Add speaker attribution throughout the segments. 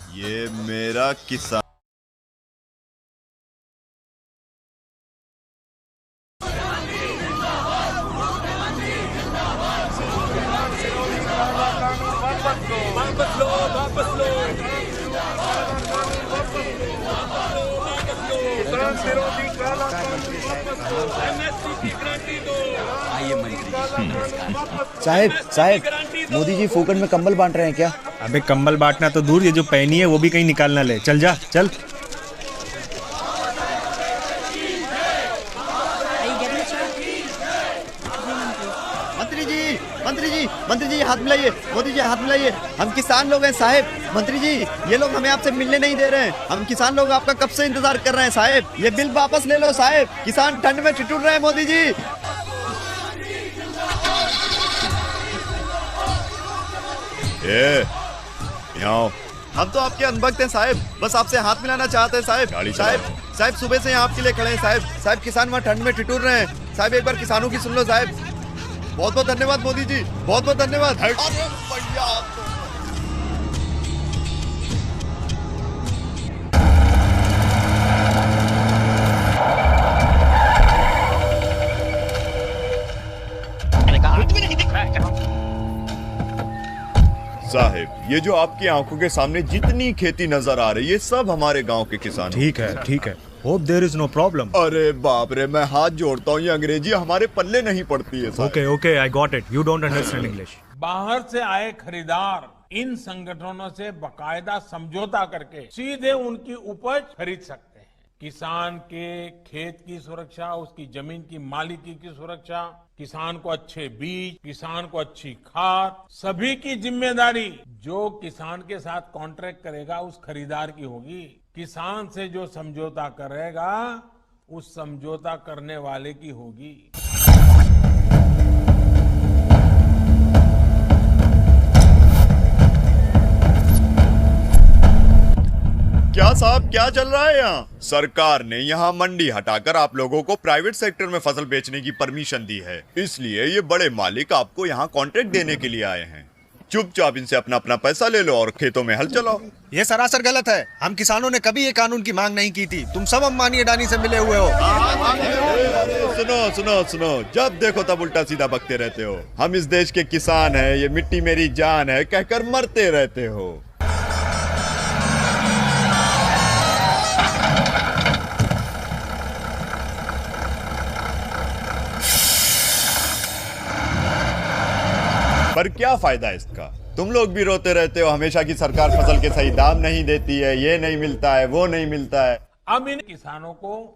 Speaker 1: ये मेरा किसान।
Speaker 2: साहब साहब, मोदी जी फोकट में कंबल बांट रहे हैं क्या?
Speaker 3: अबे कंबल बांटना तो दूर, ये जो पहनी है वो भी कहीं निकाल ना ले। चल जा चल।
Speaker 2: मंत्री जी हाथ मिलाइए। मोदी जी हाथ मिलाइए। हम किसान लोग हैं साहब। मंत्री जी, ये लोग हमें आपसे मिलने नहीं दे रहे हैं। हम किसान लोग आपका कब से इंतजार कर रहे हैं साहब। ये बिल वापस ले लो साहब। किसान ठंड में ठिठुर रहे हैं मोदी जी।
Speaker 1: यहाँ
Speaker 2: हम तो आपके अनभक्त हैं साहब, बस आपसे हाथ मिलाना चाहते हैं साहब। साहब सुबह से यहाँ आपके लिए खड़े हैं साहब। किसान वहाँ ठंड में ठिठुर रहे हैं साहब। एक बार किसानों की सुन लो साहब। बहुत बहुत धन्यवाद मोदी जी, बहुत बहुत धन्यवाद। अरे भैया
Speaker 1: साहब, ये जो आपकी आंखों के सामने जितनी खेती नजर आ रही है, सब हमारे गांव के किसान।
Speaker 3: ठीक है। Hope there is no problem.
Speaker 1: अरे बाप रे, मैं हाथ जोड़ता हूँ, ये अंग्रेजी हमारे पल्ले नहीं पड़ती है साहब।
Speaker 3: Okay I got it. You don't understand English.
Speaker 4: बाहर से आए खरीदार इन संगठनों से बकायदा समझौता करके सीधे उनकी उपज खरीद सकते हैं। किसान के खेत की सुरक्षा, उसकी जमीन की मालिकी की सुरक्षा, किसान को अच्छे बीज, किसान को अच्छी खाद, सभी की जिम्मेदारी जो किसान के साथ कॉन्ट्रैक्ट करेगा उस खरीदार की होगी। किसान से जो समझौता करेगा उस समझौता करने वाले की होगी।
Speaker 1: क्या साहब, क्या चल रहा है यहाँ? सरकार ने यहाँ मंडी हटाकर आप लोगों को प्राइवेट सेक्टर में फसल बेचने की परमिशन दी है, इसलिए ये बड़े मालिक आपको यहाँ कॉन्ट्रैक्ट देने के लिए आए हैं। चुपचाप इनसे अपना अपना पैसा ले लो और खेतों में हल चलाओ।
Speaker 3: ये सरासर गलत है। हम किसानों ने कभी ये कानून की मांग नहीं की थी। तुम सब अंबानी अडानी से मिले हुए हो।
Speaker 1: सुनो, जब देखो तब उल्टा सीधा बकते रहते हो। हम इस देश के किसान हैं, ये मिट्टी मेरी जान है कहकर मरते रहते हो। पर क्या फायदा इसका? तुम लोग भी रोते रहते हो हमेशा कि सरकार फसल के सही दाम नहीं देती है, ये नहीं मिलता है, वो नहीं मिलता है।
Speaker 4: अब इन किसानों को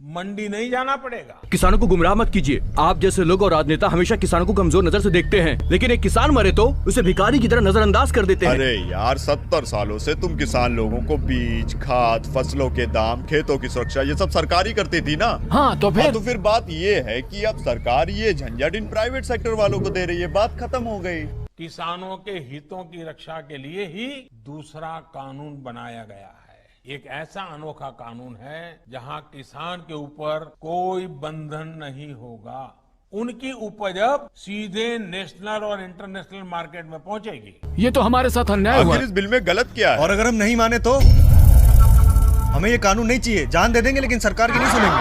Speaker 4: मंडी नहीं जाना पड़ेगा।
Speaker 5: किसानों को गुमराह मत कीजिए। आप जैसे लोग और राजनेता हमेशा किसानों को कमजोर नजर से देखते हैं, लेकिन एक किसान मरे तो उसे भिखारी की तरह नजरअंदाज कर देते हैं।
Speaker 1: अरे यार, 70 सालों से तुम किसान लोगों को बीज, खाद, फसलों के दाम, खेतों की सुरक्षा ये सब सरकार ही करती थी ना।
Speaker 5: हाँ तो
Speaker 1: फिर बात ये है कि अब सरकार ये झंझट इन प्राइवेट सेक्टर वालों को दे रही है। बात खत्म हो गई।
Speaker 4: किसानों के हितों की रक्षा के लिए ही दूसरा कानून बनाया गया है। एक ऐसा अनोखा कानून है जहां किसान के ऊपर कोई बंधन नहीं होगा। उनकी उपज अब सीधे नेशनल और इंटरनेशनल मार्केट में पहुंचेगी।
Speaker 5: ये तो हमारे साथ अन्याय हुआ।
Speaker 1: आखिर इस बिल में गलत क्या है?
Speaker 3: और अगर हम नहीं माने तो हमें ये कानून नहीं चाहिए। जान दे देंगे लेकिन सरकार की नहीं सुनेंगे।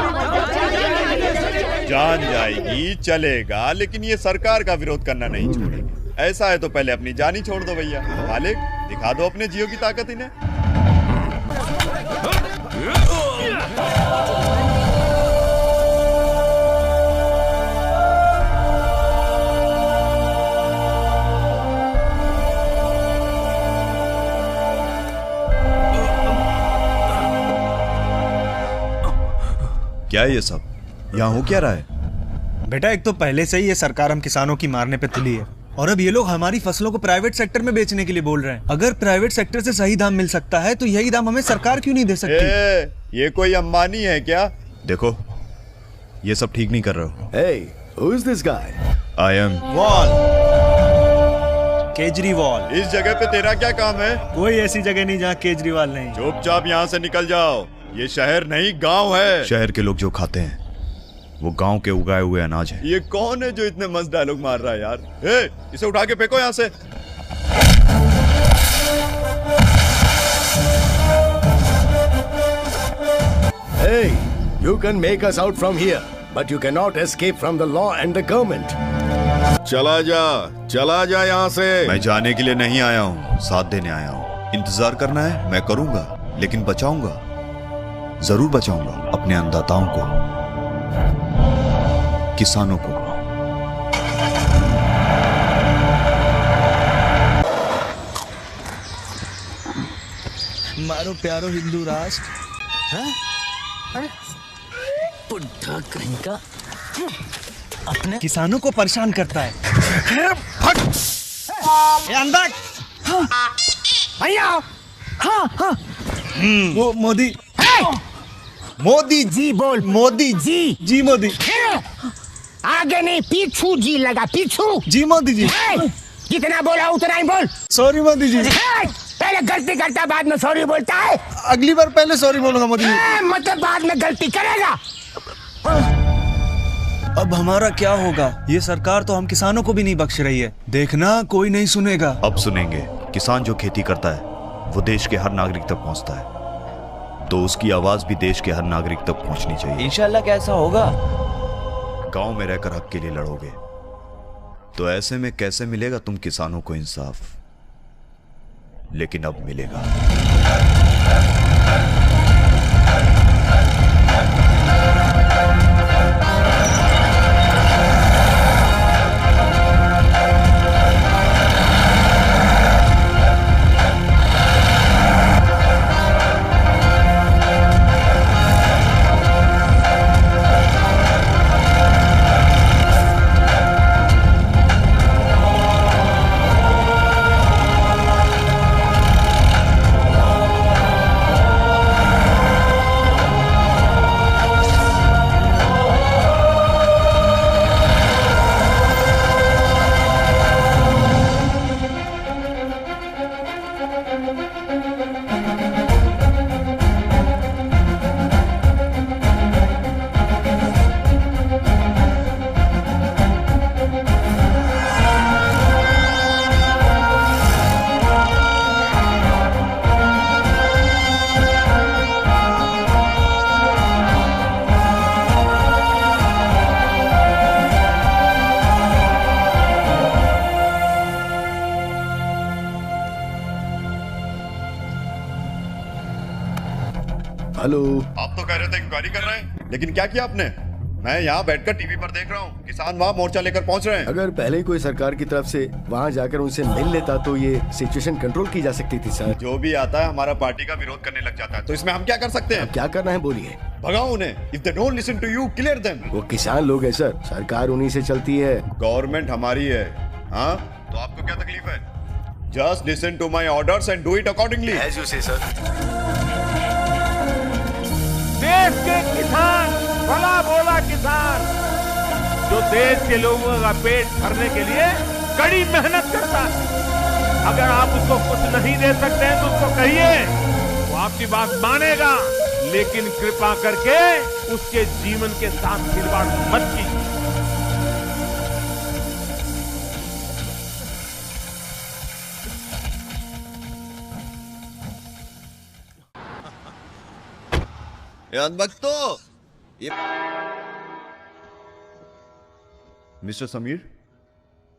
Speaker 1: जान जाएगी चलेगा, लेकिन ये सरकार का विरोध करना नहीं छोड़ेंगे। ऐसा है तो पहले अपनी जान ही छोड़ दो भैया। मालिक, दिखा दो अपने जियो की ताकत इन्हें। क्या ये सब यहाँ हो क्या रहा है?
Speaker 3: बेटा, एक तो पहले से ही ये सरकार हम किसानों की मारने पे तुली है, और अब ये लोग हमारी फसलों को प्राइवेट सेक्टर में बेचने के लिए बोल रहे हैं। अगर प्राइवेट सेक्टर से सही दाम मिल सकता है तो यही दाम हमें सरकार क्यों नहीं दे सकती?
Speaker 1: ये कोई अंबानी है क्या? देखो, ये सब ठीक नहीं कर रहे हो।
Speaker 6: Hey, who is this guy?
Speaker 1: I am
Speaker 3: Kejriwal.
Speaker 1: इस जगह पे तेरा क्या काम है?
Speaker 3: कोई ऐसी जगह नहीं जहाँ केजरीवाल नहीं।
Speaker 1: चुपचाप यहाँ से निकल जाओ। ये शहर नहीं गांव है। शहर के लोग जो खाते हैं वो गांव के उगाए हुए अनाज है। ये कौन है जो इतने मस्त डायलॉग मार रहा है यार? इसे उठा के फेंको यहाँ से।
Speaker 6: Hey, you can make us out from here, but you cannot escape from the law and the government.
Speaker 7: चला जा यहाँ से।
Speaker 1: मैं जाने के लिए नहीं आया हूँ, साथ देने आया हूँ। इंतजार करना है मैं करूंगा, लेकिन बचाऊंगा, जरूर बचाऊंगा अपने अन्नदाताओं को, किसानों को।
Speaker 3: मारो प्यारो हिंदू राष्ट्र।
Speaker 8: बुढ़ा कहीं का
Speaker 3: अपने किसानों को परेशान करता है। अंदर
Speaker 8: भैया। हाँ हाँ
Speaker 3: वो मोदी मोदी
Speaker 8: जी बोल।
Speaker 3: मोदी जी मोदी
Speaker 8: आगे नहीं पीछू जी लगा, पीछू
Speaker 3: जी मोदी जी।
Speaker 8: कितना बोला उतना ही बोल।
Speaker 3: सॉरी मोदी जी।
Speaker 8: पहले गलती करता बाद में सॉरी बोलता है।
Speaker 3: अगली बार पहले सॉरी बोलूंगा मोदी जी।
Speaker 8: मतलब बाद में गलती करेगा।
Speaker 3: अब हमारा क्या होगा? ये सरकार तो हम किसानों को भी नहीं बख्श रही है। देखना कोई नहीं सुनेगा।
Speaker 1: अब सुनेंगे। किसान जो खेती करता है वो देश के हर नागरिक तक पहुंचता है, तो उसकी आवाज भी देश के हर नागरिक तक पहुंचनी चाहिए।
Speaker 9: इंशाल्लाह कैसा होगा?
Speaker 1: गांव में रहकर हक के लिए लड़ोगे, तो ऐसे में कैसे मिलेगा तुम किसानों को इंसाफ? लेकिन अब मिलेगा।
Speaker 6: हेलो।
Speaker 2: आप तो कह रहे थे इंक्वायरी कर रहे हैं, लेकिन क्या किया आपने? मैं यहाँ बैठकर टीवी पर देख रहा हूँ, किसान वहाँ मोर्चा लेकर पहुँच रहे हैं।
Speaker 6: अगर पहले ही कोई सरकार की तरफ से वहाँ जाकर उनसे मिल लेता तो ये सिचुएशन कंट्रोल की जा सकती थी सर।
Speaker 2: जो भी आता है हमारा पार्टी का विरोध करने लग जाता है, तो इसमें हम क्या कर सकते हैं?
Speaker 6: क्या करना है बोलिए।
Speaker 2: भगाओ उन्हें। If they don't listen to you, clear them.
Speaker 6: वो किसान लोग हैं सर, सरकार उन्हीं से चलती है।
Speaker 2: गवर्नमेंट हमारी है। हाँ, तो आपको क्या तकलीफ है? Just listen to my orders and do it accordingly.
Speaker 6: As you say sir.
Speaker 4: देश के किसान, भला भोला किसान, जो देश के लोगों का पेट भरने के लिए कड़ी मेहनत करता है। अगर आप उसको कुछ नहीं दे सकते हैं तो उसको कहिए, वो आपकी बात मानेगा, लेकिन कृपा करके उसके जीवन के साथ खिलवाड़ मत कीजिए।
Speaker 2: भक्तो, मिस्टर समीर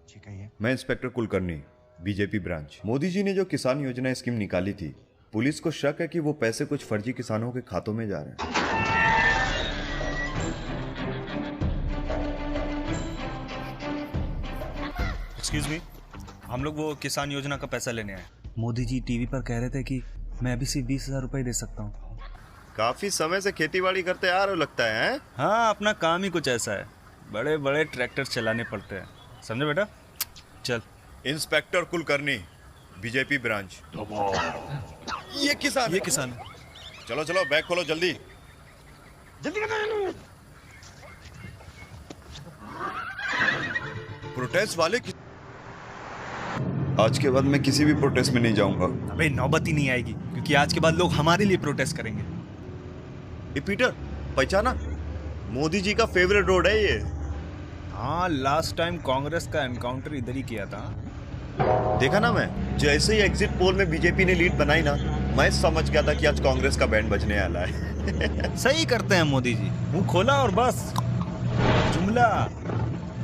Speaker 3: जी कहिए।
Speaker 2: मैं inspector Kulkarni, BJP branch. Modi ji ने जो किसान योजना स्कीम निकाली थी, पुलिस को शक है कि वो पैसे कुछ फर्जी किसानों के खातों में जा रहे हैं।
Speaker 3: एक्सक्यूज मी, हम लोग वो किसान योजना का पैसा लेने आए। मोदी जी टीवी पर कह रहे थे कि मैं अभी सिर्फ 20,000 रुपए दे सकता हूँ।
Speaker 2: काफी समय से खेतीबाड़ी करते आ रहे हो लगता है।
Speaker 3: हाँ, अपना काम ही कुछ ऐसा है, बड़े बड़े ट्रैक्टर चलाने पड़ते हैं, समझे बेटा। चल।
Speaker 2: Inspector Kulkarni, BJP branch. ये किसान
Speaker 3: है।
Speaker 2: चलो चलो, बैग खोलो जल्दी। प्रोटेस्ट वाले आज के बाद मैं किसी भी प्रोटेस्ट में नहीं जाऊंगा।
Speaker 3: अबे नौबत ही नहीं आएगी, क्योंकि आज के बाद लोग हमारे लिए प्रोटेस्ट करेंगे।
Speaker 2: ये पीटर पहचाना? मोदी जी का फेवरेट रोड है ये।
Speaker 3: हाँ, लास्ट टाइम कांग्रेस का एनकाउंटर इधर ही किया था।
Speaker 2: देखा ना मैं, जैसे ही एग्जिट पोल में बीजेपी ने लीड बनाई ना,
Speaker 1: मैं समझ गया था कि आज कांग्रेस का बैंड बजने वाला है।
Speaker 3: सही करते हैं मोदी जी, मुंह खोला और बस जुमला।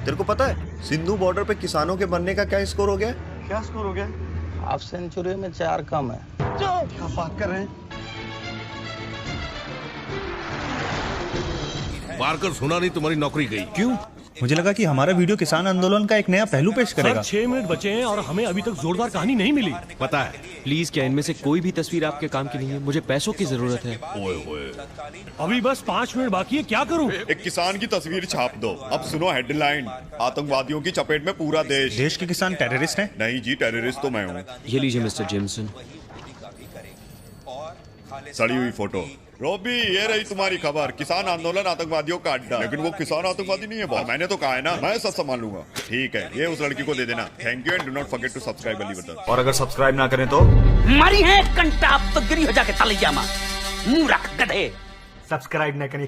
Speaker 1: तेरे को पता है सिंधु बॉर्डर पे किसानों के मरने का क्या स्कोर हो गया?
Speaker 2: क्या स्कोर हो गया?
Speaker 9: हाफ सेंचुरी में 4 कम है।
Speaker 2: क्या बात कर रहे हैं?
Speaker 7: मारकर सुना नहीं तुम्हारी नौकरी गई।
Speaker 3: क्यों? मुझे लगा कि हमारा वीडियो किसान आंदोलन का एक नया पहलू पेश करेगा।
Speaker 10: 6 मिनट बचे हैं और हमें अभी तक जोरदार कहानी नहीं मिली।
Speaker 7: पता है
Speaker 5: प्लीज, क्या इनमें से कोई भी तस्वीर आपके काम की नहीं है? मुझे पैसों की जरूरत है।
Speaker 7: ओए होए।
Speaker 10: अभी बस 5 मिनट बाकी है, क्या करूं?
Speaker 1: एक किसान की तस्वीर छाप दो। अब सुनो हेडलाइन, आतंकवादियों की चपेट में पूरा देश।
Speaker 3: देश के किसान टेररिस्ट हैं?
Speaker 1: नहीं जी, टेररिस्ट तो मैं हूँ।
Speaker 5: ये लीजिए मिस्टर जेमसन।
Speaker 1: सड़ी हुई फोटो। रोबी, ये रही तुम्हारी खबर। किसान आंदोलन आतंकवादियों का अड्डा। लेकिन वो किसान आतंकवादी नहीं है बॉस। मैंने तो कहा है ना, मैं सब संभाल लूंगा। ठीक है, ये उस लड़की को दे देना। Thank you and do not forget to subscribe बली बटन।
Speaker 3: और अगर सब्सक्राइब ना करें तो
Speaker 8: मरी है कंटाप तो गिरी हो जाके तलैया में मुंह रख गधे।
Speaker 3: सब्सक्राइब ना करें।